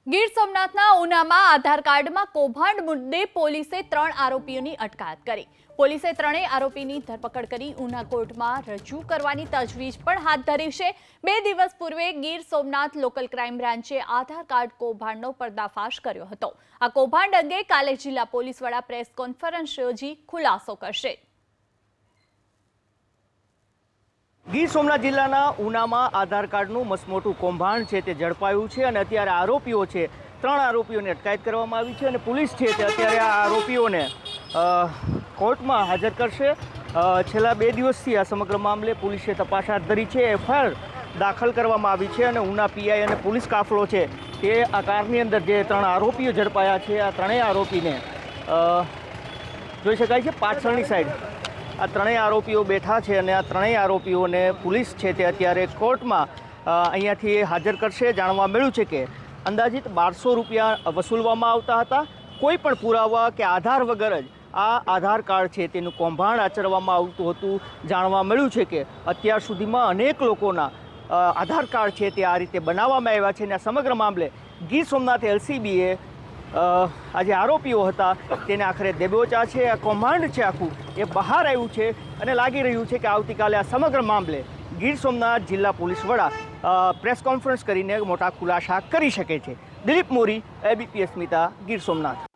ગીર સોમનાથના ઉનામાં આધાર કાર્ડમાં કૌભાંડ મુદ્દે પોલીસે 3 આરોપીઓની અટકાયત કરી। પોલીસે ત્રણેય આરોપીની ધરપકડ કરી ઉના કોર્ટમાં રજૂ કરવાની તજવીજ પણ હાથ ધરી છે। 2 દિવસ પૂર્વે ગીર સોમનાથ લોકલ ક્રાઇમ બ્રાન્ચે આધાર કાર્ડ કૌભાંડનો પર્દાફાશ કર્યો હતો। આ કૌભાંડ અંગે કાલે જિલ્લા પોલીસ વડા પ્રેસ કોન્ફરન્સ યોજી ખુલાસો કરશે। ગીર સોમનાથ જિલ્લાના ઉનામાં આધાર કાર્ડનું મસમોટું કૌભાંડ છે તે ઝડપાયું છે અને અત્યારે આરોપીઓ છે 3 આરોપીઓને અટકાયત કરવામાં આવી છે અને પોલીસ છે તે અત્યારે આ આરોપીઓને કોર્ટમાં હાજર કરશે। છેલ્લા 2 દિવસથી આ સમગ્ર મામલે પોલીસે તપાસ હાથ ધરી છે। એફઆઈઆર દાખલ કરવામાં આવી છે અને ઉના પીઆઈ અને પોલીસ કાફલો છે તે આ કારની અંદર જે 3 આરોપીઓ ઝડપાયા છે આ ત્રણેય આરોપીને જોઈ શકાય છે પાછળની સાઈડ આ ત્રણેય આરોપીઓ બેઠા છે અને આ ત્રણેય આરોપીઓને પોલીસ છે તે અત્યારે કોર્ટમાં અહીંયાથી હાજર કરશે। જાણવા મળ્યું છે કે અંદાજિત 1200 રૂપિયા વસૂલવામાં આવતા હતા। કોઈ પણ પુરાવા કે આધાર વગર જ આ આધાર કાર્ડ છે તેનું કૌભાંડ આચરવામાં આવતું હતું। જાણવા મળ્યું છે કે અત્યાર સુધીમાં અનેક લોકોના આધાર કાર્ડ છે તે આ રીતે બનાવવામાં આવ્યા છે અને આ સમગ્ર મામલે ગીર સોમનાથ એલસીબીએ આ જે આરોપીઓ હતા તેને આખરે દેબોચ્યા છે। આ કૌભાંડ છે આખું એ બહાર આવ્યું છે અને લાગી રહ્યું છે કે આવતીકાલે આ સમગ્ર મામલે ગીર સોમનાથ જિલ્લા પોલીસ વડા પ્રેસ કોન્ફરન્સ કરીને મોટા ખુલાસા કરી શકે છે। દિલીપ મોરી, એબીપી અસ્મિતા, ગીર સોમનાથ।